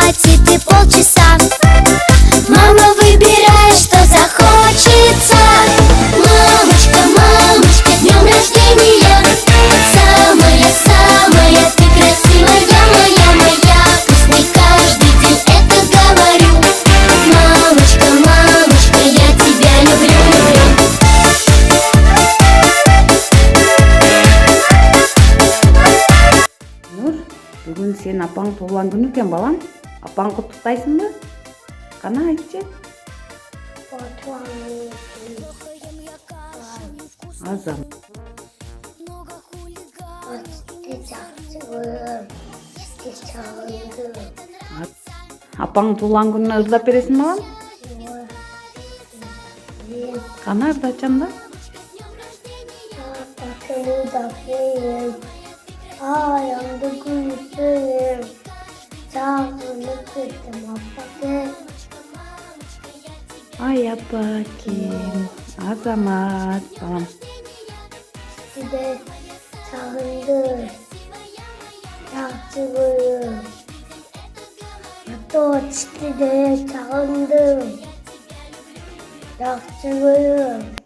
хватит и полчаса. Мама, выбирай, что захочется. Мамочка, мамочка, с днем рождения! Самая-самая ты красивая, моя. Пусть не каждый день это говорю. Мамочка, мамочка, я тебя люблю. Нур, бүгін сен апаң туылған күні екен балам. Апаң құттықтайсың ба? Қана айтшы. Азам. Апаң туылған күніне ырдап бересің балам? Қана ырдачам да? Ayağımda gülsün, sağlığını kırdım apakı. Ай, апакем, азамат, балам. Size sağındı, yakçılığım. Yato size sağındı, yakçılığım.